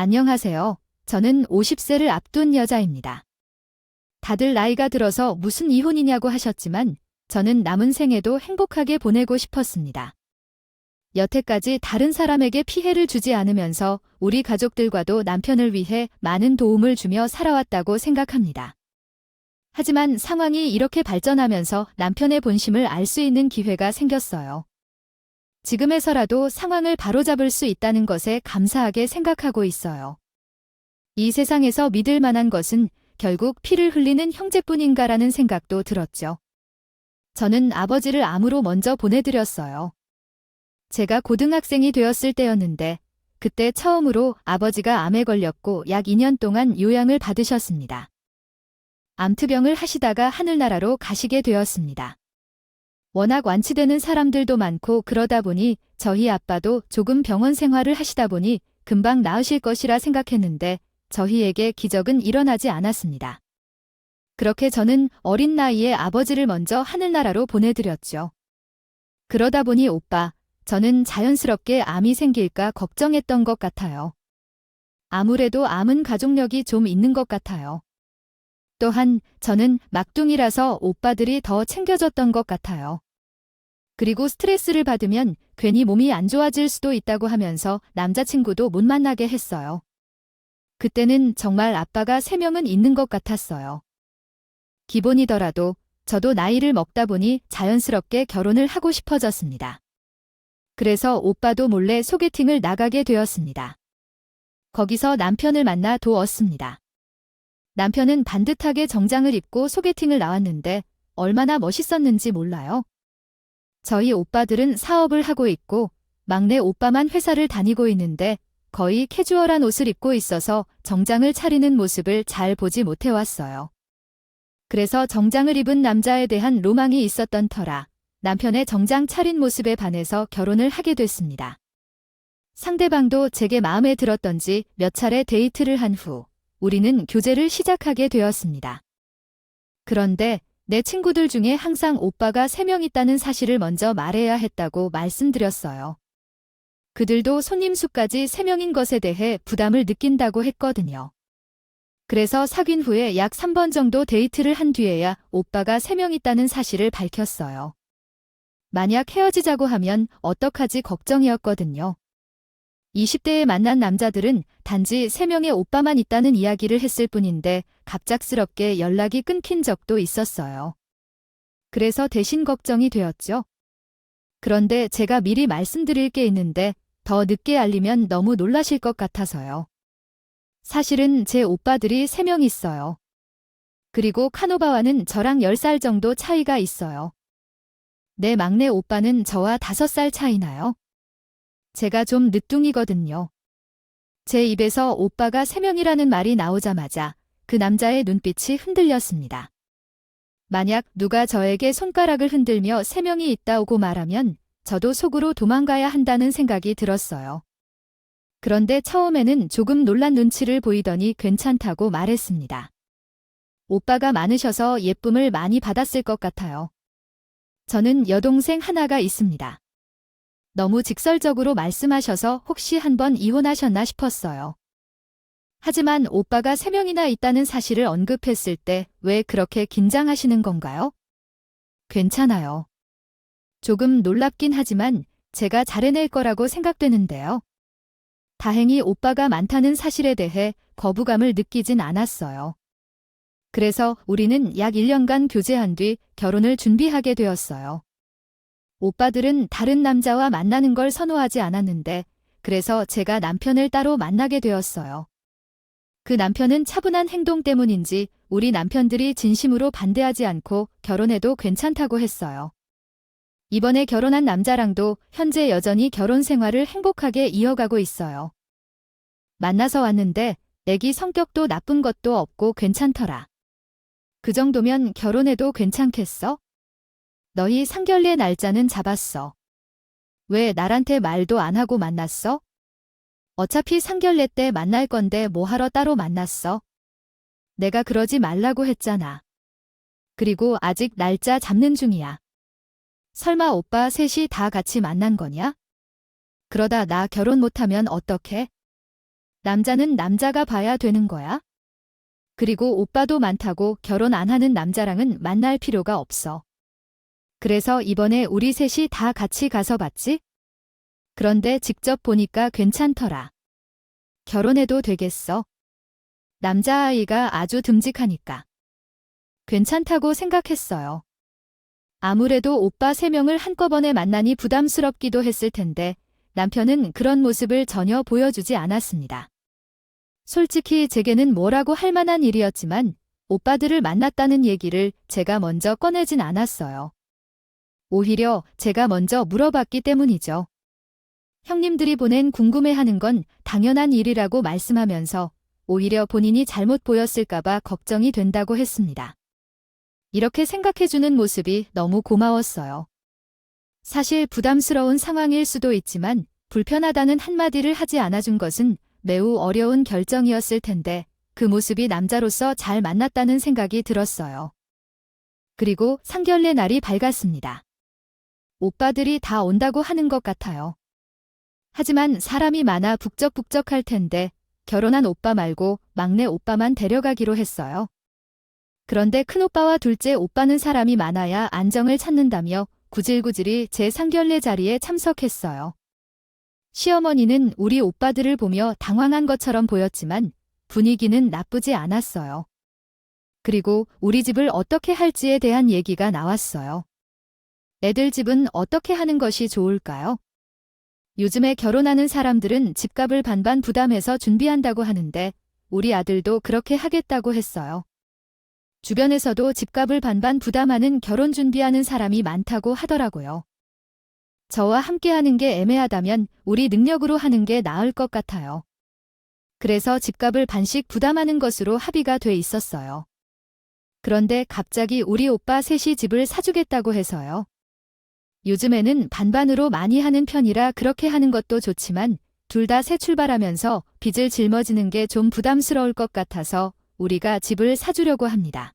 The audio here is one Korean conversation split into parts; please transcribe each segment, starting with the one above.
안녕하세요. 저는 50세를 앞둔 여자입니다. 다들 나이가 들어서 무슨 이혼이냐고 하셨지만 저는 남은 생에도 행복하게 보내고 싶었습니다. 여태까지 다른 사람에게 피해를 주지 않으면서 우리 가족들과도 남편을 위해 많은 도움을 주며 살아왔다고 생각합니다. 하지만 상황이 이렇게 발전하면서 남편의 본심을 알 수 있는 기회가 생겼어요. 지금에서라도 상황을 바로잡을 수 있다는 것에 감사하게 생각하고 있어요. 이 세상에서 믿을 만한 것은 결국 피를 흘리는 형제뿐인가라는 생각도 들었죠. 저는 아버지를 암으로 먼저 보내드렸어요. 제가 고등학생이 되었을 때였는데 그때 처음으로 아버지가 암에 걸렸고 약 2년 동안 요양을 받으셨습니다. 암투병을 하시다가 하늘나라로 가시게 되었습니다. 워낙 완치되는 사람들도 많고 그러다 보니 저희 아빠도 조금 병원 생활을 하시다 보니 금방 나으실 것이라 생각했는데 저희에게 기적은 일어나지 않았습니다. 그렇게 저는 어린 나이에 아버지를 먼저 하늘나라로 보내드렸죠. 그러다 보니 오빠, 저는 자연스럽게 암이 생길까 걱정했던 것 같아요. 아무래도 암은 가족력이 좀 있는 것 같아요. 또한 저는 막둥이라서 오빠들이 더 챙겨줬던 것 같아요. 그리고 스트레스를 받으면 괜히 몸이 안 좋아질 수도 있다고 하면서 남자친구도 못 만나게 했어요. 그때는 정말 아빠가 3명은 있는 것 같았어요. 기본이더라도 저도 나이를 먹다 보니 자연스럽게 결혼을 하고 싶어졌습니다. 그래서 오빠도 몰래 소개팅을 나가게 되었습니다. 거기서 남편을 만나 도왔습니다. 남편은 반듯하게 정장을 입고 소개팅을 나왔는데 얼마나 멋있었는지 몰라요. 저희 오빠들은 사업을 하고 있고 막내 오빠만 회사를 다니고 있는데 거의 캐주얼한 옷을 입고 있어서 정장을 차리는 모습을 잘 보지 못해왔어요. 그래서 정장을 입은 남자에 대한 로망이 있었던 터라 남편의 정장 차린 모습에 반해서 결혼을 하게 됐습니다. 상대방도 제게 마음에 들었던지 몇 차례 데이트를 한 후 우리는 교제를 시작하게 되었습니다. 그런데 내 친구들 중에 항상 오빠가 3명 있다는 사실을 먼저 말해야 했다고 말씀드렸어요. 그들도 손님 수까지 3명인 것에 대해 부담을 느낀다고 했거든요. 그래서 사귄 후에 약 3번 정도 데이트를 한 뒤에야 오빠가 3명 있다는 사실을 밝혔어요. 만약 헤어지자고 하면 어떡하지 걱정이었거든요. 20대에 만난 남자들은 단지 3명의 오빠만 있다는 이야기를 했을 뿐인데 갑작스럽게 연락이 끊긴 적도 있었어요. 그래서 대신 걱정이 되었죠. 그런데 제가 미리 말씀드릴 게 있는데 더 늦게 알리면 너무 놀라실 것 같아서요. 사실은 제 오빠들이 3명 있어요. 그리고 카노바와는 저랑 10살 정도 차이가 있어요. 내 막내 오빠는 저와 5살 차이나요. 제가 좀 늦둥이거든요. 제 입에서 오빠가 3명이라는 말이 나오자마자 그 남자의 눈빛이 흔들렸습니다. 만약 누가 저에게 손가락을 흔들며 3명이 있다고 말하면 저도 속으로 도망가야 한다는 생각이 들었어요. 그런데 처음에는 조금 놀란 눈치를 보이더니 괜찮다고 말했습니다. 오빠가 많으셔서 예쁨을 많이 받았을 것 같아요. 저는 여동생 하나가 있습니다. 너무 직설적으로 말씀하셔서 혹시 한번 이혼하셨나 싶었어요. 하지만 오빠가 3명이나 있다는 사실을 언급했을 때 왜 그렇게 긴장하시는 건가요? 괜찮아요. 조금 놀랍긴 하지만 제가 잘 해낼 거라고 생각되는데요. 다행히 오빠가 많다는 사실에 대해 거부감을 느끼진 않았어요. 그래서 우리는 약 1년간 교제한 뒤 결혼을 준비하게 되었어요. 오빠들은 다른 남자와 만나는 걸 선호하지 않았는데 그래서 제가 남편을 따로 만나게 되었어요. 그 남편은 차분한 행동 때문인지 우리 남편들이 진심으로 반대하지 않고 결혼해도 괜찮다고 했어요. 이번에 결혼한 남자랑도 현재 여전히 결혼 생활을 행복하게 이어가고 있어요. 만나서 왔는데 애기 성격도 나쁜 것도 없고 괜찮더라. 그 정도면 결혼해도 괜찮겠어? 너희 상견례 날짜는 잡았어. 왜 나한테 말도 안 하고 만났어? 어차피 상견례 때 만날 건데 뭐하러 따로 만났어? 내가 그러지 말라고 했잖아. 그리고 아직 날짜 잡는 중이야. 설마 오빠 셋이 다 같이 만난 거냐? 그러다 나 결혼 못하면 어떡해? 남자는 남자가 봐야 되는 거야? 그리고 오빠도 많다고 결혼 안 하는 남자랑은 만날 필요가 없어. 그래서 이번에 우리 셋이 다 같이 가서 봤지? 그런데 직접 보니까 괜찮더라. 결혼해도 되겠어. 남자아이가 아주 듬직하니까. 괜찮다고 생각했어요. 아무래도 오빠 3명을 한꺼번에 만나니 부담스럽기도 했을 텐데 남편은 그런 모습을 전혀 보여주지 않았습니다. 솔직히 제게는 뭐라고 할 만한 일이었지만 오빠들을 만났다는 얘기를 제가 먼저 꺼내진 않았어요. 오히려 제가 먼저 물어봤기 때문이죠. 형님들이 보낸 궁금해하는 건 당연한 일이라고 말씀하면서 오히려 본인이 잘못 보였을까봐 걱정이 된다고 했습니다. 이렇게 생각해주는 모습이 너무 고마웠어요. 사실 부담스러운 상황일 수도 있지만 불편하다는 한마디를 하지 않아준 것은 매우 어려운 결정이었을 텐데 그 모습이 남자로서 잘 만났다는 생각이 들었어요. 그리고 상견례 날이 밝았습니다. 오빠들이 다 온다고 하는 것 같아요. 하지만 사람이 많아 북적북적할 텐데 결혼한 오빠 말고 막내 오빠만 데려가기로 했어요. 그런데 큰오빠와 둘째 오빠는 사람이 많아야 안정을 찾는다며 구질구질이 제 상견례 자리에 참석했어요. 시어머니는 우리 오빠들을 보며 당황한 것처럼 보였지만 분위기는 나쁘지 않았어요. 그리고 우리 집을 어떻게 할지에 대한 얘기가 나왔어요. 애들 집은 어떻게 하는 것이 좋을까요? 요즘에 결혼하는 사람들은 집값을 반반 부담해서 준비한다고 하는데 우리 아들도 그렇게 하겠다고 했어요. 주변에서도 집값을 반반 부담하는 결혼 준비하는 사람이 많다고 하더라고요. 저와 함께 하는 게 애매하다면 우리 능력으로 하는 게 나을 것 같아요. 그래서 집값을 반씩 부담하는 것으로 합의가 돼 있었어요. 그런데 갑자기 우리 오빠 셋이 집을 사주겠다고 해서요. 요즘에는 반반으로 많이 하는 편이라 그렇게 하는 것도 좋지만 둘 다 새 출발하면서 빚을 짊어지는 게 좀 부담스러울 것 같아서 우리가 집을 사주려고 합니다.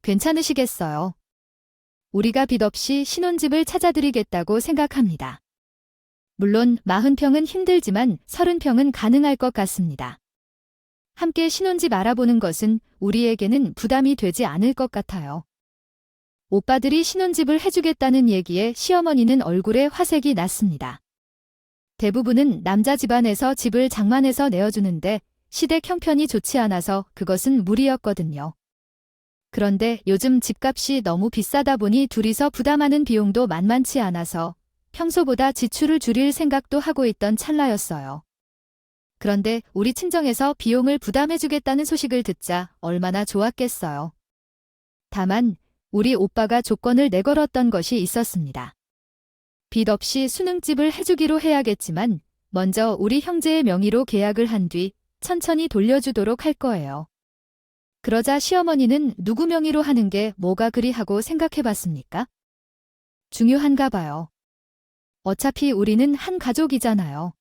괜찮으시겠어요? 우리가 빚 없이 신혼집을 찾아드리겠다고 생각합니다. 물론 40평은 힘들지만 30평은 가능할 것 같습니다. 함께 신혼집 알아보는 것은 우리에게는 부담이 되지 않을 것 같아요. 오빠들이 신혼집을 해주겠다는 얘기에 시어머니는 얼굴에 화색이 났습니다. 대부분은 남자 집안에서 집을 장만해서 내어주는데 시댁 형편이 좋지 않아서 그것은 무리였거든요. 그런데 요즘 집값이 너무 비싸다 보니 둘이서 부담하는 비용도 만만치 않아서 평소보다 지출을 줄일 생각도 하고 있던 찰나였어요. 그런데 우리 친정에서 비용을 부담해주겠다는 소식을 듣자 얼마나 좋았겠어요. 다만 우리 오빠가 조건을 내걸었던 것이 있었습니다. 빚 없이 수능집을 해주기로 해야겠지만 먼저 우리 형제의 명의로 계약을 한 뒤 천천히 돌려주도록 할 거예요. 그러자 시어머니는 누구 명의로 하는 게 뭐가 그리 하고 생각해봤습니까? 중요한가 봐요. 어차피 우리는 한 가족이잖아요.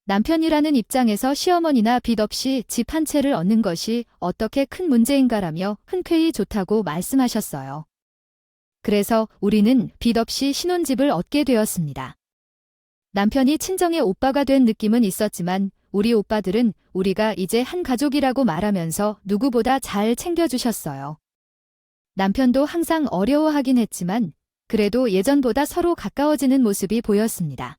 남편이라는 입장에서 시어머니나 빚 없이 집 한 채를 얻는 것이 어떻게 큰 문제인가라며 흔쾌히 좋다고 말씀하셨어요. 그래서 우리는 빚 없이 신혼집을 얻게 되었습니다. 남편이 친정의 오빠가 된 느낌은 있었지만 우리 오빠들은 우리가 이제 한 가족이라고 말하면서 누구보다 잘 챙겨주셨어요. 남편도 항상 어려워하긴 했지만 그래도 예전보다 서로 가까워지는 모습이 보였습니다.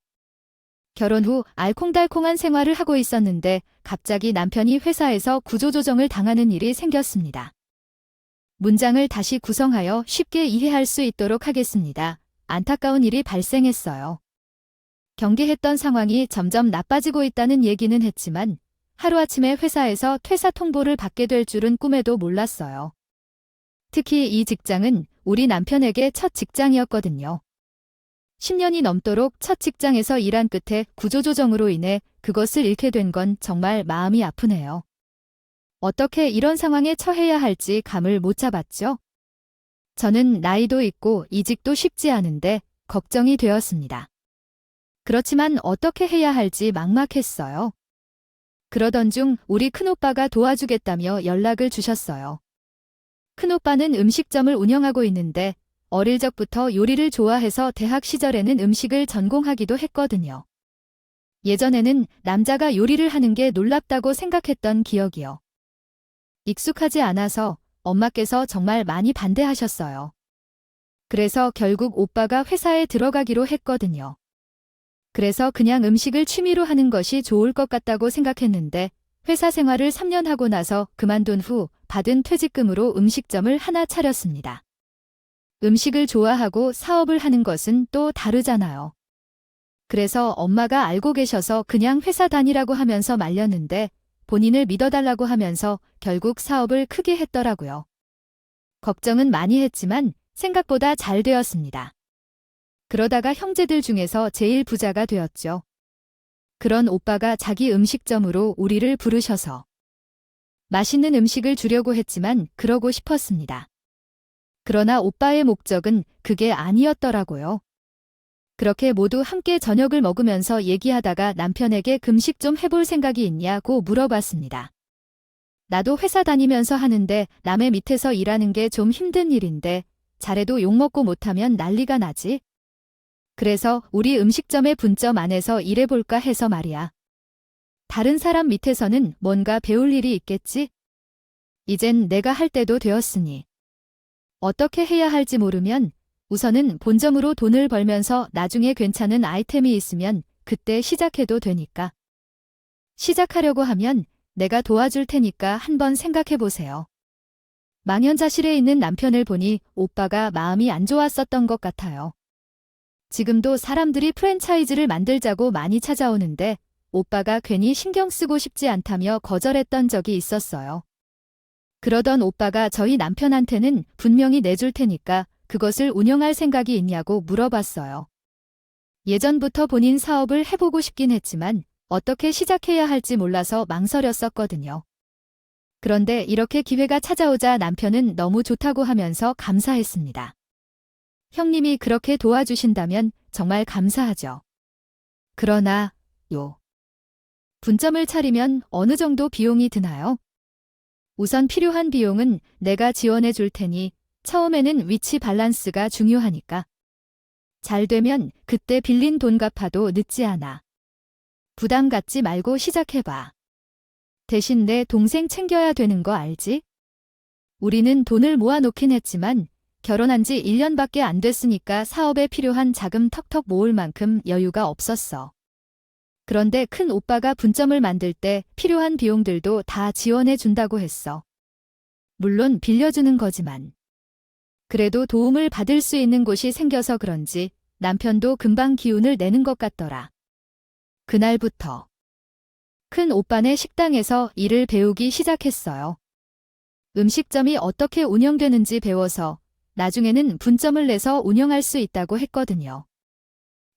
결혼 후 알콩달콩한 생활을 하고 있었는데 갑자기 남편이 회사에서 구조조정을 당하는 일이 생겼습니다. 문장을 다시 구성하여 쉽게 이해할 수 있도록 하겠습니다. 안타까운 일이 발생했어요. 경계했던 상황이 점점 나빠지고 있다는 얘기는 했지만 하루아침에 회사에서 퇴사 통보를 받게 될 줄은 꿈에도 몰랐어요. 특히 이 직장은 우리 남편에게 첫 직장이었거든요. 10년이 넘도록 첫 직장에서 일한 끝에 구조조정으로 인해 그것을 잃게 된 건 정말 마음이 아프네요. 어떻게 이런 상황에 처해야 할지 감을 못 잡았죠? 저는 나이도 있고 이직도 쉽지 않은데 걱정이 되었습니다. 그렇지만 어떻게 해야 할지 막막했어요. 그러던 중 우리 큰오빠가 도와주겠다며 연락을 주셨어요. 큰오빠는 음식점을 운영하고 있는데 어릴 적부터 요리를 좋아해서 대학 시절에는 음식을 전공하기도 했거든요. 예전에는 남자가 요리를 하는 게 놀랍다고 생각했던 기억이요. 익숙하지 않아서 엄마께서 정말 많이 반대하셨어요. 그래서 결국 오빠가 회사에 들어가기로 했거든요. 그래서 그냥 음식을 취미로 하는 것이 좋을 것 같다고 생각했는데 회사 생활을 3년 하고 나서 그만둔 후 받은 퇴직금으로 음식점을 하나 차렸습니다. 음식을 좋아하고 사업을 하는 것은 또 다르잖아요. 그래서 엄마가 알고 계셔서 그냥 회사 다니라고 하면서 말렸는데 본인을 믿어달라고 하면서 결국 사업을 크게 했더라고요. 걱정은 많이 했지만 생각보다 잘 되었습니다. 그러다가 형제들 중에서 제일 부자가 되었죠. 그런 오빠가 자기 음식점으로 우리를 부르셔서 맛있는 음식을 주려고 했지만 그러고 싶었습니다. 그러나 오빠의 목적은 그게 아니었더라고요. 그렇게 모두 함께 저녁을 먹으면서 얘기하다가 남편에게 금식 좀 해볼 생각이 있냐고 물어봤습니다. 나도 회사 다니면서 하는데 남의 밑에서 일하는 게 좀 힘든 일인데 잘해도 욕먹고 못하면 난리가 나지. 그래서 우리 음식점의 분점 안에서 일해볼까 해서 말이야. 다른 사람 밑에서는 뭔가 배울 일이 있겠지? 이젠 내가 할 때도 되었으니. 어떻게 해야 할지 모르면 우선은 본점으로 돈을 벌면서 나중에 괜찮은 아이템이 있으면 그때 시작해도 되니까. 시작하려고 하면 내가 도와줄 테니까 한번 생각해 보세요. 망연자실해 있는 남편을 보니 오빠가 마음이 안 좋았었던 것 같아요. 지금도 사람들이 프랜차이즈를 만들자고 많이 찾아오는데 오빠가 괜히 신경 쓰고 싶지 않다며 거절했던 적이 있었어요. 그러던 오빠가 저희 남편한테는 분명히 내줄 테니까 그것을 운영할 생각이 있냐고 물어봤어요. 예전부터 본인 사업을 해보고 싶긴 했지만 어떻게 시작해야 할지 몰라서 망설였었거든요. 그런데 이렇게 기회가 찾아오자 남편은 너무 좋다고 하면서 감사했습니다. 형님이 그렇게 도와주신다면 정말 감사하죠. 그러나, 분점을 차리면 어느 정도 비용이 드나요? 우선 필요한 비용은 내가 지원해 줄 테니 처음에는 위치 밸런스가 중요하니까. 잘 되면 그때 빌린 돈 갚아도 늦지 않아. 부담 갖지 말고 시작해봐. 대신 내 동생 챙겨야 되는 거 알지? 우리는 돈을 모아놓긴 했지만 결혼한 지 1년밖에 안 됐으니까 사업에 필요한 자금 턱턱 모을 만큼 여유가 없었어. 그런데 큰 오빠가 분점을 만들 때 필요한 비용들도 다 지원해 준다고 했어. 물론 빌려주는 거지만. 그래도 도움을 받을 수 있는 곳이 생겨서 그런지 남편도 금방 기운을 내는 것 같더라. 그날부터 큰 오빠네 식당에서 일을 배우기 시작했어요. 음식점이 어떻게 운영되는지 배워서 나중에는 분점을 내서 운영할 수 있다고 했거든요.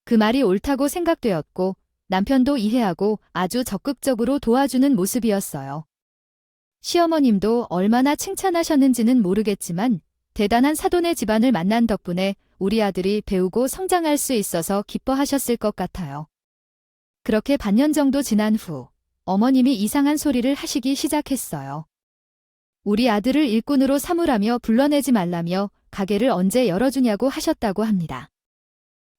그 말이 옳다고 생각되었고 남편도 이해하고 아주 적극적으로 도와주는 모습이었어요. 시어머님도 얼마나 칭찬하셨는지는 모르겠지만 대단한 사돈의 집안을 만난 덕분에 우리 아들이 배우고 성장할 수 있어서 기뻐하셨을 것 같아요. 그렇게 반년 정도 지난 후 어머님이 이상한 소리를 하시기 시작했어요. 우리 아들을 일꾼으로 삼으라며 불러내지 말라며 가게를 언제 열어주냐고 하셨다고 합니다.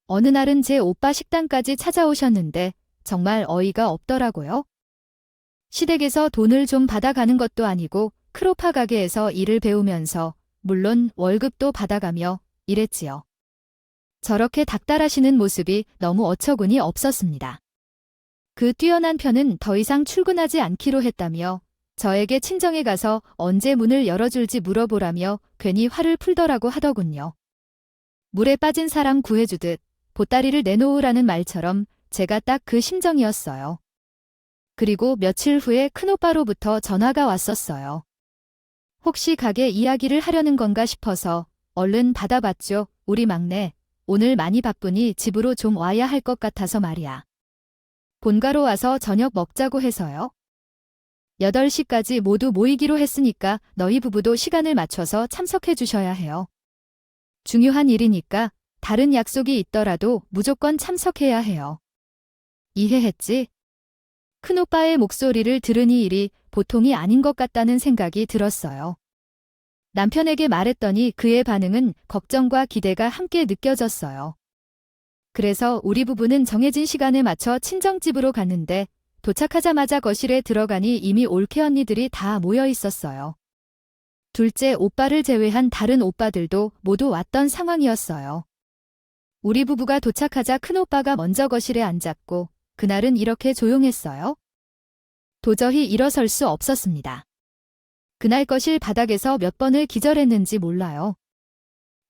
어느 날은 제 오빠 식당까지 찾아오셨는데 정말 어이가 없더라고요. 시댁에서 돈을 좀 받아가는 것도 아니고 크로파 가게에서 일을 배우면서 물론 월급도 받아가며 이랬지요. 저렇게 닥달하시는 모습이 너무 어처구니 없었습니다. 그 뛰어난 편은 더 이상 출근하지 않기로 했다며 저에게 친정에 가서 언제 문을 열어줄지 물어보라며 괜히 화를 풀더라고 하더군요. 물에 빠진 사람 구해주듯 보따리를 내놓으라는 말처럼 제가 딱 그 심정이었어요. 그리고 며칠 후에 큰오빠로부터 전화가 왔었어요. 혹시 가게 이야기를 하려는 건가 싶어서 얼른 받아봤죠. 우리 막내, 오늘 많이 바쁘니 집으로 좀 와야 할 것 같아서 말이야. 본가로 와서 저녁 먹자고 해서요. 8시까지 모두 모이기로 했으니까 너희 부부도 시간을 맞춰서 참석해 주셔야 해요. 중요한 일이니까 다른 약속이 있더라도 무조건 참석해야 해요. 이해했지? 큰오빠의 목소리를 들으니 일이 보통이 아닌 것 같다는 생각이 들었어요. 남편에게 말했더니 그의 반응은 걱정과 기대가 함께 느껴졌어요. 그래서 우리 부부는 정해진 시간에 맞춰 친정집으로 갔는데 도착하자마자 거실에 들어가니 이미 올케 언니들이 다 모여 있었어요. 둘째 오빠를 제외한 다른 오빠들도 모두 왔던 상황이었어요. 우리 부부가 도착하자 큰오빠가 먼저 거실에 앉았고 그날은 이렇게 조용했어요. 도저히 일어설 수 없었습니다. 그날 거실 바닥에서 몇 번을 기절했는지 몰라요.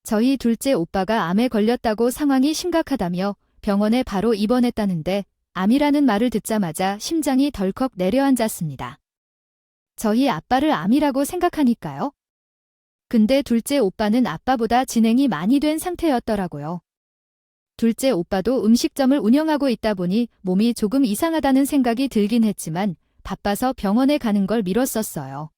저희 둘째 오빠가 암에 걸렸다고 상황이 심각하다며 병원에 바로 입원했다는데 암이라는 말을 듣자마자 심장이 덜컥 내려앉았습니다. 저희 아빠를 암이라고 생각하니까요. 근데 둘째 오빠는 아빠보다 진행이 많이 된 상태였더라고요. 둘째 오빠도 음식점을 운영하고 있다 보니 몸이 조금 이상하다는 생각이 들긴 했지만 바빠서 병원에 가는 걸 미뤘었어요.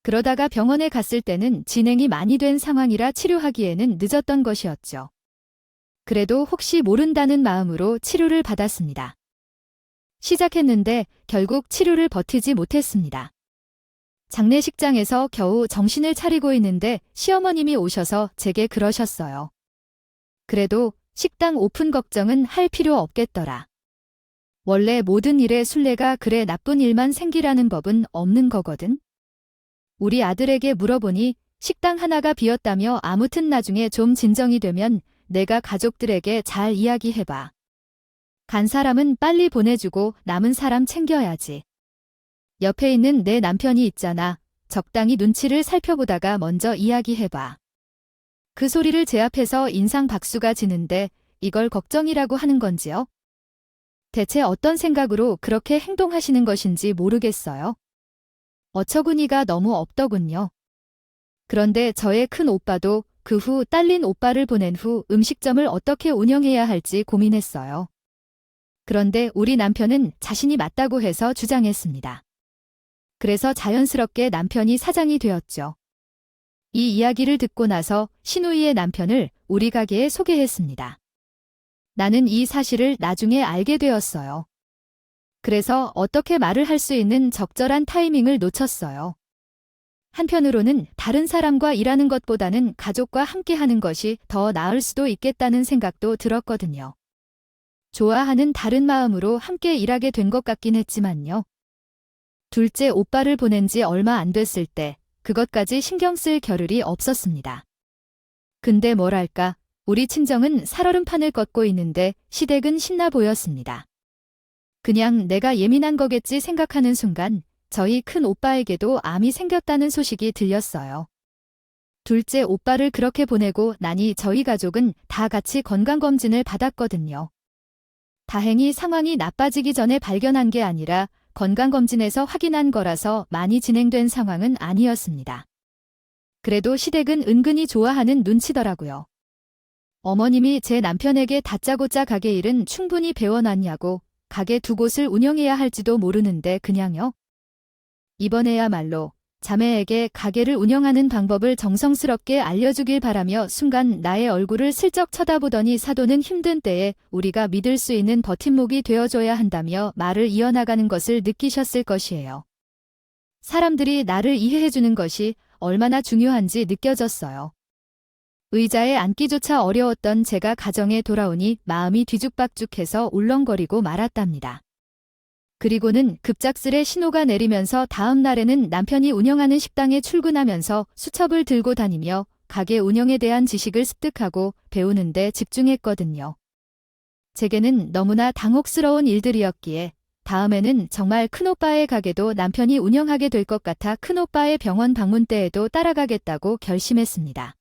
그러다가 병원에 갔을 때는 진행이 많이 된 상황이라 치료하기에는 늦었던 것이었죠. 그래도 혹시 모른다는 마음으로 치료를 받았습니다. 시작했는데 결국 치료를 버티지 못했습니다. 장례식장에서 겨우 정신을 차리고 있는데 시어머님이 오셔서 제게 그러셨어요. 그래도 식당 오픈 걱정은 할 필요 없겠더라. 원래 모든 일에 순례가 그래 나쁜 일만 생기라는 법은 없는 거거든. 우리 아들에게 물어보니 식당 하나가 비었다며 아무튼 나중에 좀 진정이 되면 내가 가족들에게 잘 이야기해봐. 간 사람은 빨리 보내주고 남은 사람 챙겨야지. 옆에 있는 내 남편이 있잖아. 적당히 눈치를 살펴보다가 먼저 이야기해봐. 그 소리를 제 앞에서 인상 박수가 지는데 이걸 걱정이라고 하는 건지요? 대체 어떤 생각으로 그렇게 행동하시는 것인지 모르겠어요. 어처구니가 너무 없더군요. 그런데 저의 큰 오빠도 그 후 딸린 오빠를 보낸 후 음식점을 어떻게 운영해야 할지 고민했어요. 그런데 우리 남편은 자신이 맞다고 해서 주장했습니다. 그래서 자연스럽게 남편이 사장이 되었죠. 이 이야기를 듣고 나서 시누이의 남편을 우리 가게에 소개했습니다. 나는 이 사실을 나중에 알게 되었어요. 그래서 어떻게 말을 할 수 있는 적절한 타이밍을 놓쳤어요. 한편으로는 다른 사람과 일하는 것보다는 가족과 함께 하는 것이 더 나을 수도 있겠다는 생각도 들었거든요. 좋아하는 다른 마음으로 함께 일하게 된 것 같긴 했지만요. 둘째 오빠를 보낸 지 얼마 안 됐을 때 그것까지 신경 쓸 겨를이 없었습니다. 근데 뭐랄까, 우리 친정은 살얼음판을 걷고 있는데 시댁은 신나 보였습니다. 그냥 내가 예민한 거겠지 생각하는 순간 저희 큰 오빠에게도 암이 생겼다는 소식이 들렸어요. 둘째 오빠를 그렇게 보내고 나니 저희 가족은 다 같이 건강검진을 받았거든요. 다행히 상황이 나빠지기 전에 발견한 게 아니라 건강검진에서 확인한 거라서 많이 진행된 상황은 아니었습니다. 그래도 시댁은 은근히 좋아하는 눈치더라고요. 어머님이 제 남편에게 다짜고짜 가게 일은 충분히 배워놨냐고 가게 두 곳을 운영해야 할지도 모르는데 그냥요. 이번에야말로 자매에게 가게를 운영하는 방법을 정성스럽게 알려주길 바라며 순간 나의 얼굴을 슬쩍 쳐다보더니 사도는 힘든 때에 우리가 믿을 수 있는 버팀목이 되어줘야 한다며 말을 이어나가는 것을 느끼셨을 것이에요. 사람들이 나를 이해해주는 것이 얼마나 중요한지 느껴졌어요. 의자에 앉기조차 어려웠던 제가 가정에 돌아오니 마음이 뒤죽박죽해서 울렁거리고 말았답니다. 그리고는 급작스레 신호가 내리면서 다음 날에는 남편이 운영하는 식당에 출근하면서 수첩을 들고 다니며 가게 운영에 대한 지식을 습득하고 배우는 데 집중했거든요. 제게는 너무나 당혹스러운 일들이었기에 다음에는 정말 큰오빠의 가게도 남편이 운영하게 될 것 같아 큰오빠의 병원 방문 때에도 따라가겠다고 결심했습니다.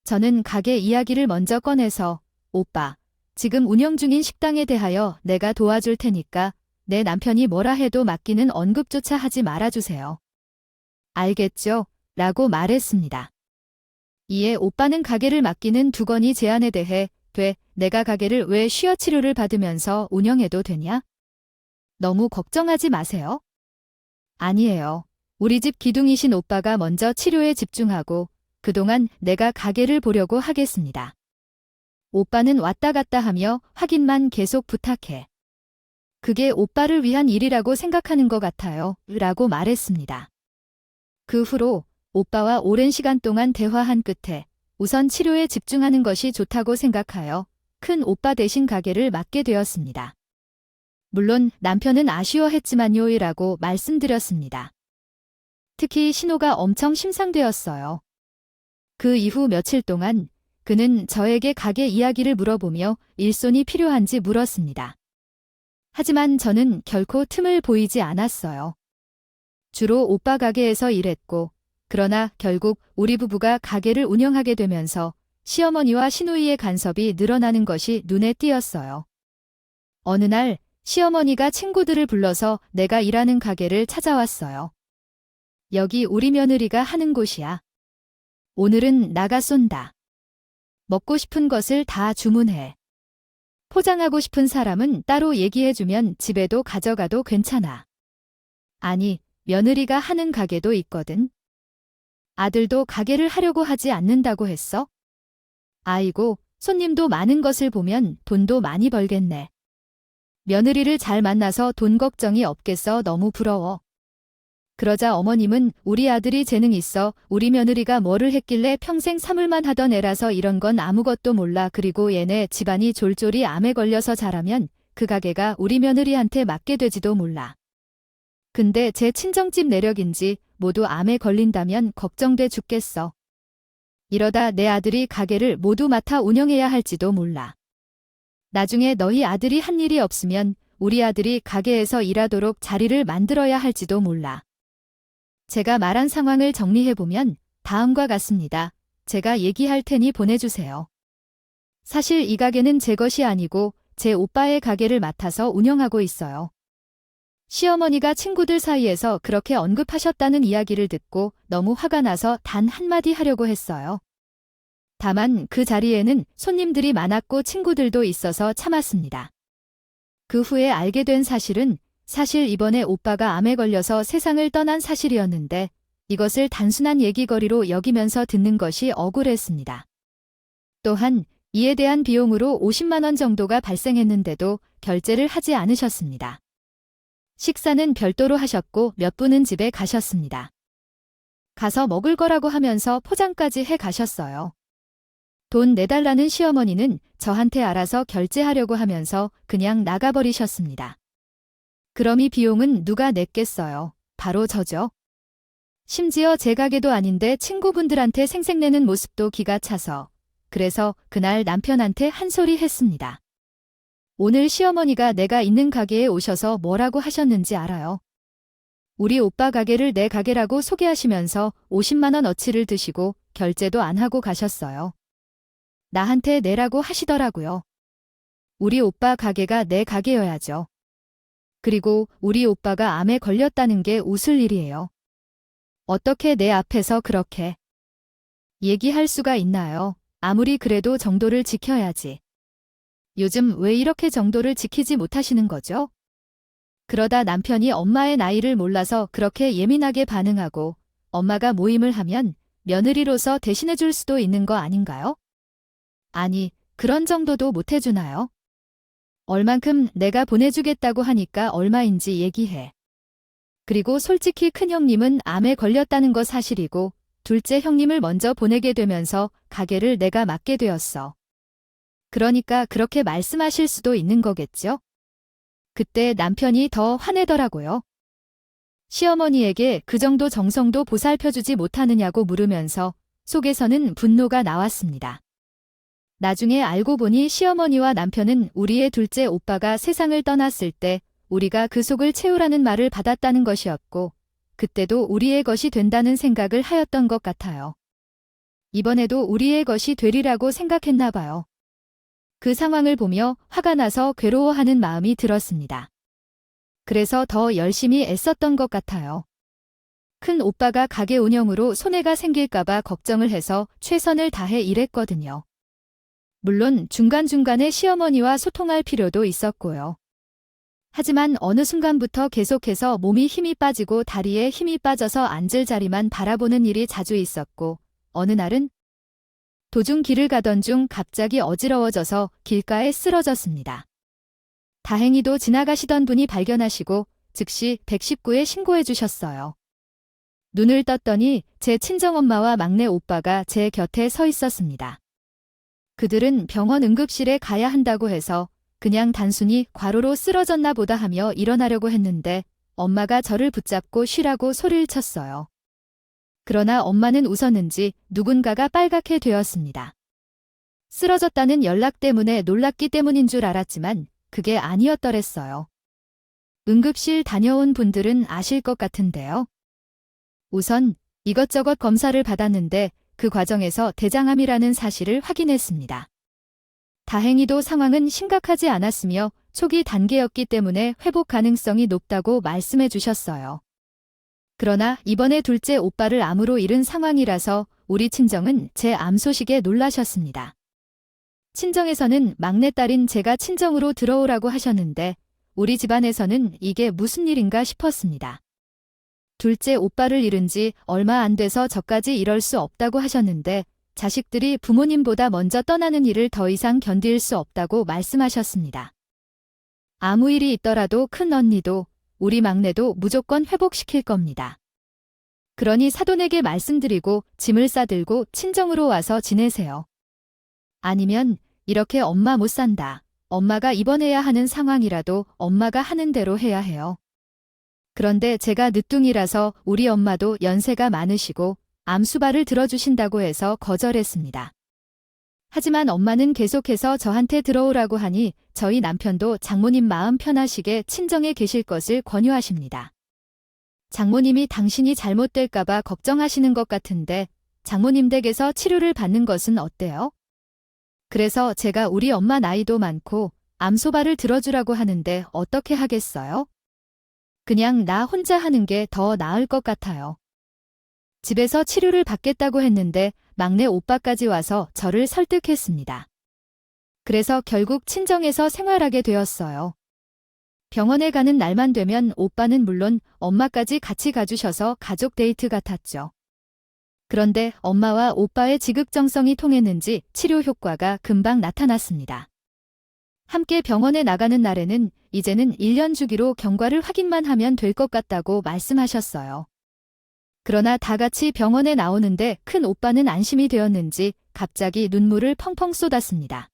저는 가게 이야기를 먼저 꺼내서 오빠, 지금 운영 중인 식당에 대하여 내가 도와줄 테니까 내 남편이 뭐라 해도 맡기는 언급조차 하지 말아주세요. 알겠죠? 라고 말했습니다. 이에 오빠는 가게를 맡기는 두건이 제안에 대해 내가 가게를 왜 쉬어 치료를 받으면서 운영해도 되냐? 너무 걱정하지 마세요. 아니에요. 우리 집 기둥이신 오빠가 먼저 치료에 집중하고 그동안 내가 가게를 보려고 하겠습니다. 오빠는 왔다 갔다 하며 확인만 계속 부탁해. 그게 오빠를 위한 일이라고 생각하는 것 같아요. 라고 말했습니다. 그 후로 오빠와 오랜 시간 동안 대화한 끝에 우선 치료에 집중하는 것이 좋다고 생각하여 큰 오빠 대신 가게를 맡게 되었습니다. 물론 남편은 아쉬워했지만요이라고 말씀드렸습니다. 특히 신호가 엄청 심상되었어요. 그 이후 며칠 동안 그는 저에게 가게 이야기를 물어보며 일손이 필요한지 물었습니다. 하지만 저는 결코 틈을 보이지 않았어요. 주로 오빠 가게에서 일했고, 그러나 결국 우리 부부가 가게를 운영하게 되면서 시어머니와 시누이의 간섭이 늘어나는 것이 눈에 띄었어요. 어느 날 시어머니가 친구들을 불러서 내가 일하는 가게를 찾아왔어요. 여기 우리 며느리가 하는 곳이야. 오늘은 나가 쏜다. 먹고 싶은 것을 다 주문해. 포장하고 싶은 사람은 따로 얘기해주면 집에도 가져가도 괜찮아. 아니, 며느리가 하는 가게도 있거든. 아들도 가게를 하려고 하지 않는다고 했어? 아이고, 손님도 많은 것을 보면 돈도 많이 벌겠네. 며느리를 잘 만나서 돈 걱정이 없겠어. 너무 부러워. 그러자 어머님은 우리 아들이 재능 있어. 우리 며느리가 뭐를 했길래 평생 사물만 하던 애라서 이런 건 아무것도 몰라. 그리고 얘네 집안이 졸졸이 암에 걸려서 자라면 그 가게가 우리 며느리한테 맡게 되지도 몰라. 근데 제 친정집 내력인지 모두 암에 걸린다면 걱정돼 죽겠어. 이러다 내 아들이 가게를 모두 맡아 운영해야 할지도 몰라. 나중에 너희 아들이 한 일이 없으면 우리 아들이 가게에서 일하도록 자리를 만들어야 할지도 몰라. 제가 말한 상황을 정리해보면 다음과 같습니다. 제가 얘기할 테니 보내주세요. 사실 이 가게는 제 것이 아니고 제 오빠의 가게를 맡아서 운영하고 있어요. 시어머니가 친구들 사이에서 그렇게 언급하셨다는 이야기를 듣고 너무 화가 나서 단 한마디 하려고 했어요. 다만 그 자리에는 손님들이 많았고 친구들도 있어서 참았습니다. 그 후에 알게 된 사실은 사실 이번에 오빠가 암에 걸려서 세상을 떠난 사실이었는데 이것을 단순한 얘기거리로 여기면서 듣는 것이 억울했습니다. 또한 이에 대한 비용으로 50만 원 정도가 발생했는데도 결제를 하지 않으셨습니다. 식사는 별도로 하셨고 몇 분은 집에 가셨습니다. 가서 먹을 거라고 하면서 포장까지 해 가셨어요. 돈 내달라는 시어머니는 저한테 알아서 결제하려고 하면서 그냥 나가버리셨습니다. 그럼 이 비용은 누가 냈겠어요? 바로 저죠. 심지어 제 가게도 아닌데 친구분들한테 생색내는 모습도 기가 차서 그래서 그날 남편한테 한 소리 했습니다. 오늘 시어머니가 내가 있는 가게에 오셔서 뭐라고 하셨는지 알아요? 우리 오빠 가게를 내 가게라고 소개하시면서 50만 원 어치를 드시고 결제도 안 하고 가셨어요. 나한테 내라고 하시더라고요. 우리 오빠 가게가 내 가게여야죠. 그리고 우리 오빠가 암에 걸렸다는 게 웃을 일이에요. 어떻게 내 앞에서 그렇게 얘기할 수가 있나요? 아무리 그래도 정도를 지켜야지. 요즘 왜 이렇게 정도를 지키지 못하시는 거죠? 그러다 남편이 엄마의 나이를 몰라서 그렇게 예민하게 반응하고 엄마가 모임을 하면 며느리로서 대신해줄 수도 있는 거 아닌가요? 아니, 그런 정도도 못해주나요? 얼만큼 내가 보내주겠다고 하니까 얼마인지 얘기해. 그리고 솔직히 큰형님은 암에 걸렸다는 거 사실이고 둘째 형님을 먼저 보내게 되면서 가게를 내가 맡게 되었어. 그러니까 그렇게 말씀하실 수도 있는 거겠죠? 그때 남편이 더 화내더라고요. 시어머니에게 그 정도 정성도 보살펴주지 못하느냐고 물으면서 속에서는 분노가 나왔습니다. 나중에 알고 보니 시어머니와 남편은 우리의 둘째 오빠가 세상을 떠났을 때 우리가 그 속을 채우라는 말을 받았다는 것이었고 그때도 우리의 것이 된다는 생각을 하였던 것 같아요. 이번에도 우리의 것이 되리라고 생각했나 봐요. 그 상황을 보며 화가 나서 괴로워하는 마음이 들었습니다. 그래서 더 열심히 애썼던 것 같아요. 큰 오빠가 가게 운영으로 손해가 생길까봐 걱정을 해서 최선을 다해 일했거든요. 물론 중간중간에 시어머니와 소통할 필요도 있었고요. 하지만 어느 순간부터 계속해서 몸이 힘이 빠지고 다리에 힘이 빠져서 앉을 자리만 바라보는 일이 자주 있었고 어느 날은 도중 길을 가던 중 갑자기 어지러워져서 길가에 쓰러졌습니다. 다행히도 지나가시던 분이 발견하시고 즉시 119에 신고해 주셨어요. 눈을 떴더니 제 친정엄마와 막내 오빠가 제 곁에 서 있었습니다. 그들은 병원 응급실에 가야 한다고 해서 그냥 단순히 과로로 쓰러졌나 보다 하며 일어나려고 했는데 엄마가 저를 붙잡고 쉬라고 소리를 쳤어요. 그러나 엄마는 웃었는지 누군가가 빨갛게 되었습니다. 쓰러졌다는 연락 때문에 놀랐기 때문인 줄 알았지만 그게 아니었더랬어요. 응급실 다녀온 분들은 아실 것 같은데요. 우선 이것저것 검사를 받았는데 그 과정에서 대장암이라는 사실을 확인했습니다. 다행히도 상황은 심각하지 않았으며 초기 단계였기 때문에 회복 가능성이 높다고 말씀해 주셨어요. 그러나 이번에 둘째 오빠를 암으로 잃은 상황이라서 우리 친정은 제 암 소식에 놀라셨습니다. 친정에서는 막내딸인 제가 친정으로 들어오라고 하셨는데 우리 집안에서는 이게 무슨 일인가 싶었습니다. 둘째 오빠를 잃은 지 얼마 안 돼서 저까지 이럴 수 없다고 하셨는데 자식들이 부모님보다 먼저 떠나는 일을 더 이상 견딜 수 없다고 말씀하셨습니다. 아무 일이 있더라도 큰 언니도 우리 막내도 무조건 회복시킬 겁니다. 그러니 사돈에게 말씀드리고 짐을 싸들고 친정으로 와서 지내세요. 아니면 이렇게 엄마 못 산다. 엄마가 입원해야 하는 상황이라도 엄마가 하는 대로 해야 해요. 그런데 제가 늦둥이라서 우리 엄마도 연세가 많으시고 암수발을 들어주신다고 해서 거절했습니다. 하지만 엄마는 계속해서 저한테 들어오라고 하니 저희 남편도 장모님 마음 편하시게 친정에 계실 것을 권유하십니다. 장모님이 당신이 잘못될까봐 걱정하시는 것 같은데 장모님 댁에서 치료를 받는 것은 어때요? 그래서 제가 우리 엄마 나이도 많고 암소발을 들어주라고 하는데 어떻게 하겠어요? 그냥 나 혼자 하는 게 더 나을 것 같아요. 집에서 치료를 받겠다고 했는데 막내 오빠까지 와서 저를 설득했습니다. 그래서 결국 친정에서 생활하게 되었어요. 병원에 가는 날만 되면 오빠는 물론 엄마까지 같이 가주셔서 가족 데이트 같았죠. 그런데 엄마와 오빠의 지극정성이 통했는지 치료 효과가 금방 나타났습니다. 함께 병원에 나가는 날에는 이제는 1년 주기로 경과를 확인만 하면 될 것 같다고 말씀하셨어요. 그러나 다 같이 병원에 나오는데 큰 오빠는 안심이 되었는지 갑자기 눈물을 펑펑 쏟았습니다.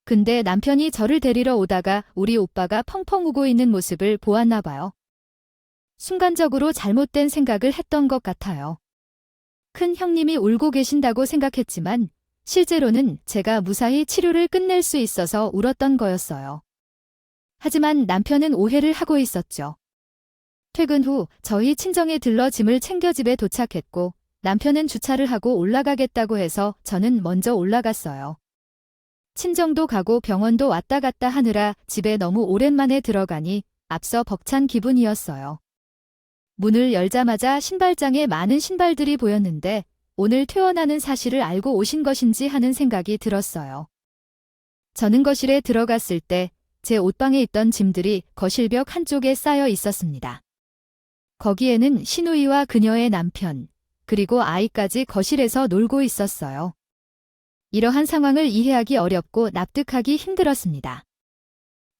근데 남편이 저를 데리러 오다가 우리 오빠가 펑펑 우고 있는 모습을 보았나 봐요. 순간적으로 잘못된 생각을 했던 것 같아요. 큰 형님이 울고 계신다고 생각했지만 실제로는 제가 무사히 치료를 끝낼 수 있어서 울었던 거였어요. 하지만 남편은 오해를 하고 있었죠. 퇴근 후 저희 친정에 들러 짐을 챙겨 집에 도착했고 남편은 주차를 하고 올라가겠다고 해서 저는 먼저 올라갔어요. 친정도 가고 병원도 왔다 갔다 하느라 집에 너무 오랜만에 들어가니 앞서 벅찬 기분이었어요. 문을 열자마자 신발장에 많은 신발들이 보였는데 오늘 퇴원하는 사실을 알고 오신 것인지 하는 생각이 들었어요. 저는 거실에 들어갔을 때 제 옷방에 있던 짐들이 거실벽 한쪽에 쌓여 있었습니다. 거기에는 시누이와 그녀의 남편, 그리고 아이까지 거실에서 놀고 있었어요. 이러한 상황을 이해하기 어렵고 납득하기 힘들었습니다.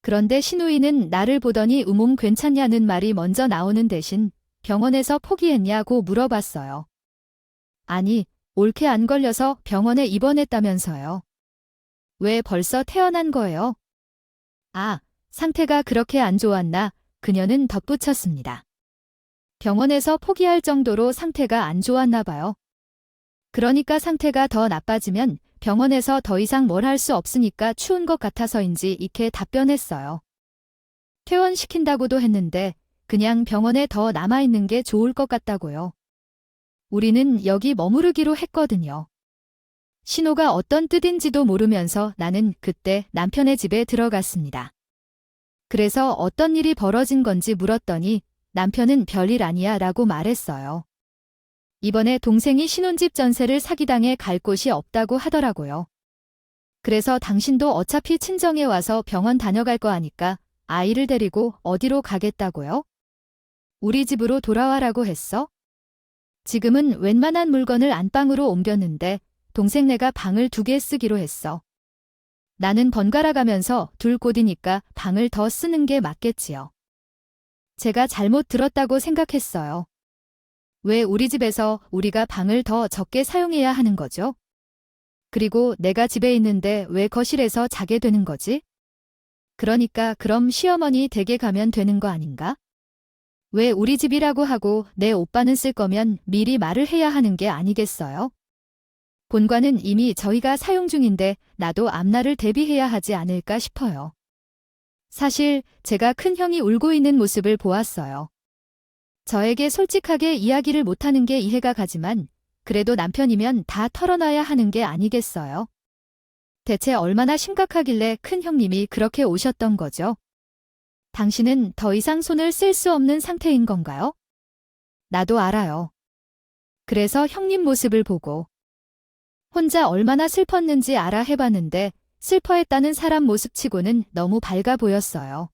그런데 시누이는 나를 보더니 괜찮냐는 말이 먼저 나오는 대신 병원에서 포기했냐고 물어봤어요. 아니, 옳게 안 걸려서 병원에 입원했다면서요. 왜 벌써 퇴원한 거예요? 아, 상태가 그렇게 안 좋았나? 그녀는 덧붙였습니다. 병원에서 포기할 정도로 상태가 안 좋았나 봐요. 그러니까 상태가 더 나빠지면 병원에서 더 이상 뭘 할 수 없으니까 추운 것 같아서인지 이렇게 답변했어요. 퇴원시킨다고도 했는데 그냥 병원에 더 남아있는 게 좋을 것 같다고요. 우리는 여기 머무르기로 했거든요. 신호가 어떤 뜻인지도 모르면서 나는 그때 남편의 집에 들어갔습니다. 그래서 어떤 일이 벌어진 건지 물었더니 남편은 별일 아니야 라고 말했어요. 이번에 동생이 신혼집 전세를 사기당해 갈 곳이 없다고 하더라고요. 그래서 당신도 어차피 친정에 와서 병원 다녀갈 거 아니까 아이를 데리고 어디로 가겠다고요? 우리 집으로 돌아와라고 했어? 지금은 웬만한 물건을 안방으로 옮겼는데 동생네가 방을 2개 쓰기로 했어. 나는 번갈아 가면서 둘 곳이니까 방을 더 쓰는 게 맞겠지요. 제가 잘못 들었다고 생각했어요. 왜 우리 집에서 우리가 방을 더 적게 사용해야 하는 거죠? 그리고 내가 집에 있는데 왜 거실에서 자게 되는 거지? 그러니까 그럼 시어머니 댁에 가면 되는 거 아닌가? 왜 우리 집이라고 하고 내 오빠는 쓸 거면 미리 말을 해야 하는 게 아니겠어요? 본관은 이미 저희가 사용 중인데 나도 앞날을 대비해야 하지 않을까 싶어요. 사실 제가 큰 형이 울고 있는 모습을 보았어요. 저에게 솔직하게 이야기를 못하는 게 이해가 가지만 그래도 남편이면 다 털어놔야 하는 게 아니겠어요? 대체 얼마나 심각하길래 큰 형님이 그렇게 오셨던 거죠? 당신은 더 이상 손을 쓸 수 없는 상태인 건가요? 나도 알아요. 그래서 형님 모습을 보고 혼자 얼마나 슬펐는지 알아 해봤는데 슬퍼했다는 사람 모습치고는 너무 밝아 보였어요.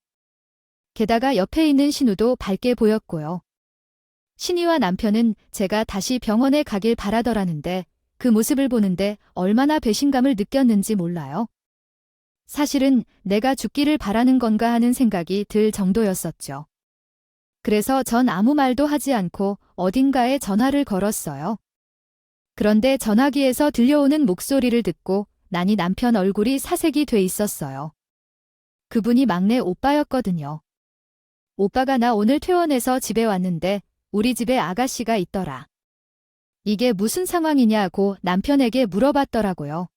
게다가 옆에 있는 신우도 밝게 보였고요. 신이와 남편은 제가 다시 병원에 가길 바라더라는데 그 모습을 보는데 얼마나 배신감을 느꼈는지 몰라요. 사실은 내가 죽기를 바라는 건가 하는 생각이 들 정도였었죠. 그래서 전 아무 말도 하지 않고 어딘가에 전화를 걸었어요. 그런데 전화기에서 들려오는 목소리를 듣고 나니 남편 얼굴이 사색이 돼 있었어요. 그분이 막내 오빠였거든요. 오빠가 나 오늘 퇴원해서 집에 왔는데 우리 집에 아가씨가 있더라. 이게 무슨 상황이냐고 남편에게 물어봤더라고요.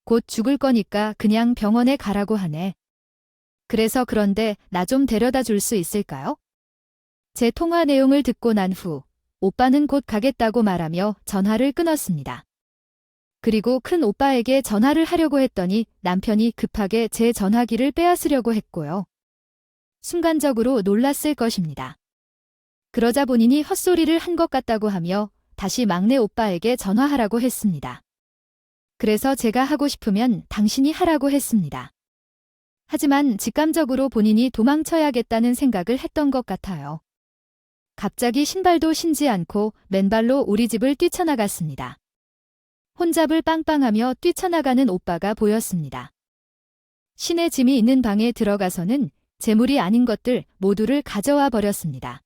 곧 죽을 거니까 그냥 병원에 가라고 하네. 그래서 그런데 나 좀 데려다 줄 수 있을까요? 제 통화 내용을 듣고 난 후 오빠는 곧 가겠다고 말하며 전화를 끊었습니다. 그리고 큰 오빠에게 전화를 하려고 했더니 남편이 급하게 제 전화기를 빼앗으려고 했고요. 순간적으로 놀랐을 것입니다. 그러자 본인이 헛소리를 한 것 같다고 하며 다시 막내 오빠에게 전화하라고 했습니다. 그래서 제가 하고 싶으면 당신이 하라고 했습니다. 하지만 직감적으로 본인이 도망쳐야겠다는 생각을 했던 것 같아요. 갑자기 신발도 신지 않고 맨발로 우리 집을 뛰쳐나갔습니다. 혼잡을 빵빵하며 뛰쳐나가는 오빠가 보였습니다. 신의 짐이 있는 방에 들어가서는 재물이 아닌 것들 모두를 가져와 버렸습니다.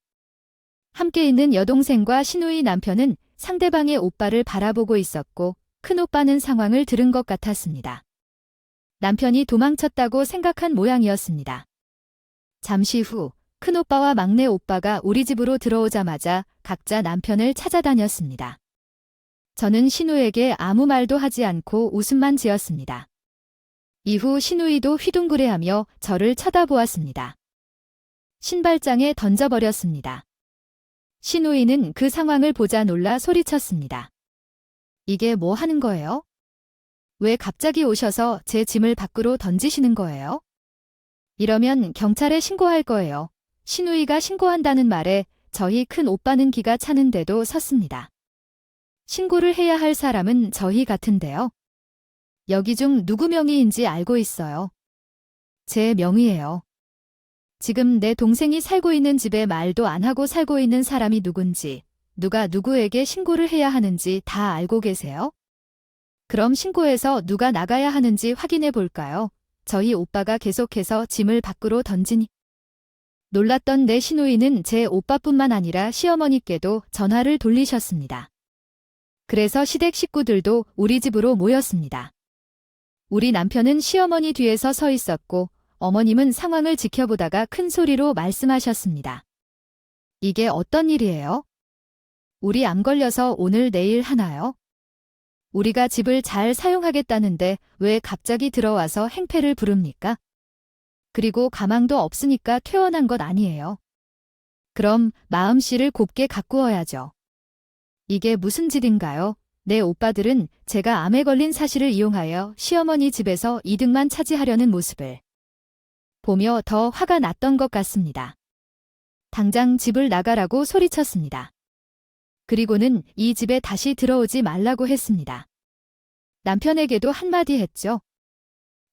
함께 있는 여동생과 신우의 남편은 상대방의 오빠를 바라보고 있었고 큰오빠는 상황을 들은 것 같았습니다. 남편이 도망쳤다고 생각한 모양이었습니다. 잠시 후 큰오빠와 막내 오빠가 우리 집으로 들어오자마자 각자 남편을 찾아다녔습니다. 저는 신우에게 아무 말도 하지 않고 웃음만 지었습니다. 이후 신우이도 휘둥그레하며 저를 쳐다보았습니다. 신발장에 던져버렸습니다. 신우이는 그 상황을 보자 놀라 소리쳤습니다. 이게 뭐 하는 거예요? 왜 갑자기 오셔서 제 짐을 밖으로 던지시는 거예요? 이러면 경찰에 신고할 거예요. 신우이가 신고한다는 말에 저희 큰 오빠는 기가 차는데도 섰습니다. 신고를 해야 할 사람은 저희 같은데요. 여기 중 누구 명의인지 알고 있어요. 제 명의예요. 지금 내 동생이 살고 있는 집에 말도 안 하고 살고 있는 사람이 누군지, 누가 누구에게 신고를 해야 하는지 다 알고 계세요? 그럼 신고해서 누가 나가야 하는지 확인해 볼까요? 저희 오빠가 계속해서 짐을 밖으로 던지니. 놀랐던 내 시누이는 제 오빠뿐만 아니라 시어머니께도 전화를 돌리셨습니다. 그래서 시댁 식구들도 우리 집으로 모였습니다. 우리 남편은 시어머니 뒤에서 서 있었고 어머님은 상황을 지켜보다가 큰 소리로 말씀하셨습니다. 이게 어떤 일이에요? 우리 암 걸려서 오늘 내일 하나요? 우리가 집을 잘 사용하겠다는데 왜 갑자기 들어와서 행패를 부릅니까? 그리고 가망도 없으니까 퇴원한 것 아니에요. 그럼 마음씨를 곱게 가꾸어야죠. 이게 무슨 짓인가요? 내 오빠들은 제가 암에 걸린 사실을 이용하여 시어머니 집에서 이득만 차지하려는 모습을 보며 더 화가 났던 것 같습니다. 당장 집을 나가라고 소리쳤습니다. 그리고는 이 집에 다시 들어오지 말라고 했습니다. 남편에게도 한마디 했죠.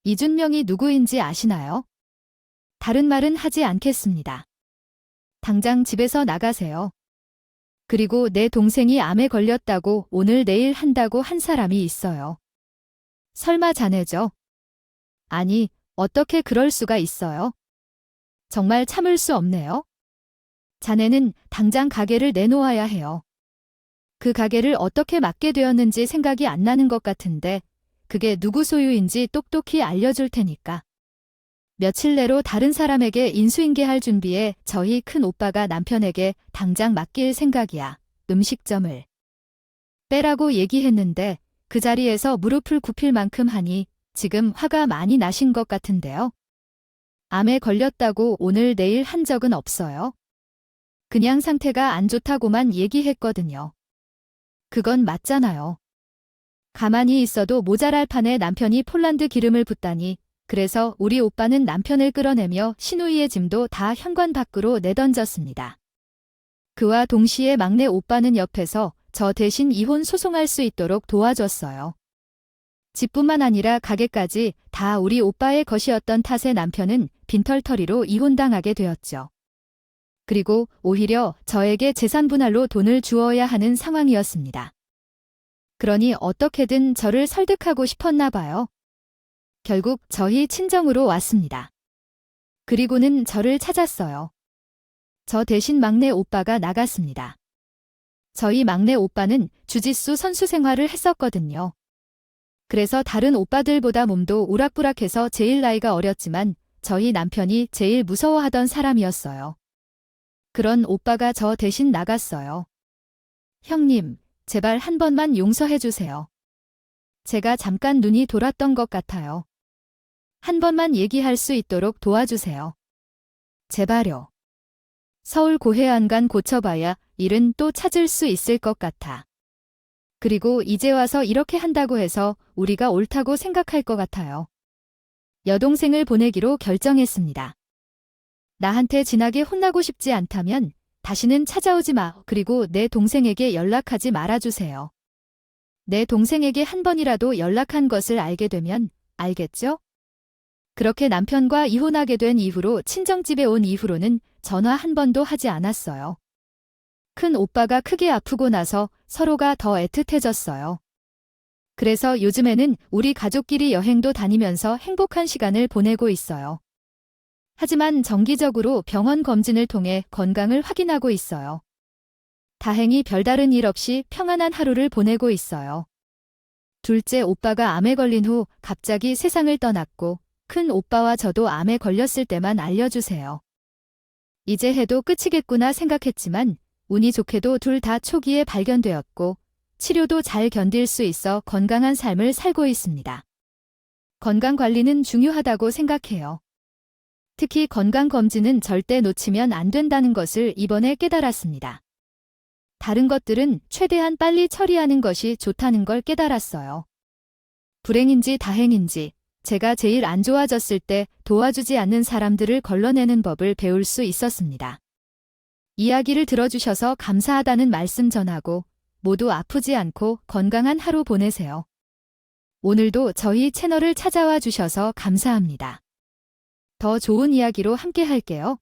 이준명이 누구인지 아시나요? 다른 말은 하지 않겠습니다. 당장 집에서 나가세요. 그리고 내 동생이 암에 걸렸다고 오늘 내일 한다고 한 사람이 있어요. 설마 자네죠? 아니, 어떻게 그럴 수가 있어요? 정말 참을 수 없네요. 자네는 당장 가게를 내놓아야 해요. 그 가게를 어떻게 맡게 되었는지 생각이 안 나는 것 같은데 그게 누구 소유인지 똑똑히 알려줄 테니까. 며칠 내로 다른 사람에게 인수인계할 준비에 저희 큰 오빠가 남편에게 당장 맡길 생각이야. 음식점을 빼라고 얘기했는데 그 자리에서 무릎을 굽힐 만큼 하니 지금 화가 많이 나신 것 같은데요. 암에 걸렸다고 오늘 내일 한 적은 없어요. 그냥 상태가 안 좋다고만 얘기했거든요. 그건 맞잖아요. 가만히 있어도 모자랄 판에 남편이 폴란드 기름을 붓다니. 그래서 우리 오빠는 남편을 끌어내며 시누이의 짐도 다 현관 밖으로 내던졌습니다. 그와 동시에 막내 오빠는 옆에서 저 대신 이혼 소송할 수 있도록 도와줬어요. 집뿐만 아니라 가게까지 다 우리 오빠의 것이었던 탓에 남편은 빈털터리로 이혼당하게 되었죠. 그리고 오히려 저에게 재산 분할로 돈을 주어야 하는 상황이었습니다. 그러니 어떻게든 저를 설득하고 싶었나 봐요. 결국 저희 친정으로 왔습니다. 그리고는 저를 찾았어요. 저 대신 막내 오빠가 나갔습니다. 저희 막내 오빠는 주짓수 선수 생활을 했었거든요. 그래서 다른 오빠들보다 몸도 우락부락해서 제일 나이가 어렸지만 저희 남편이 제일 무서워하던 사람이었어요. 그런 오빠가 저 대신 나갔어요. 형님, 제발 한 번만 용서해 주세요. 제가 잠깐 눈이 돌았던 것 같아요. 한 번만 얘기할 수 있도록 도와주세요. 제발요. 서울 고해안간 고쳐봐야 일은 또 찾을 수 있을 것 같아. 그리고 이제 와서 이렇게 한다고 해서 우리가 옳다고 생각할 것 같아요. 여동생을 보내기로 결정했습니다. 나한테 진하게 혼나고 싶지 않다면 다시는 찾아오지 마. 그리고 내 동생에게 연락하지 말아주세요. 내 동생에게 한 번이라도 연락한 것을 알게 되면 알겠죠? 그렇게 남편과 이혼하게 된 이후로 친정집에 온 이후로는 전화 한 번도 하지 않았어요. 큰 오빠가 크게 아프고 나서 서로가 더 애틋해졌어요. 그래서 요즘에는 우리 가족끼리 여행도 다니면서 행복한 시간을 보내고 있어요. 하지만 정기적으로 병원 검진을 통해 건강을 확인하고 있어요. 다행히 별다른 일 없이 평안한 하루를 보내고 있어요. 둘째 오빠가 암에 걸린 후 갑자기 세상을 떠났고 큰 오빠와 저도 암에 걸렸을 때만 알려주세요. 이제 해도 끝이겠구나 생각했지만 운이 좋게도 둘 다 초기에 발견되었고 치료도 잘 견딜 수 있어 건강한 삶을 살고 있습니다. 건강관리는 중요하다고 생각해요. 특히 건강검진은 절대 놓치면 안 된다는 것을 이번에 깨달았습니다. 다른 것들은 최대한 빨리 처리하는 것이 좋다는 걸 깨달았어요. 불행인지 다행인지 제가 제일 안 좋아졌을 때 도와주지 않는 사람들을 걸러내는 법을 배울 수 있었습니다. 이야기를 들어주셔서 감사하다는 말씀 전하고 모두 아프지 않고 건강한 하루 보내세요. 오늘도 저희 채널을 찾아와 주셔서 감사합니다. 더 좋은 이야기로 함께 할게요.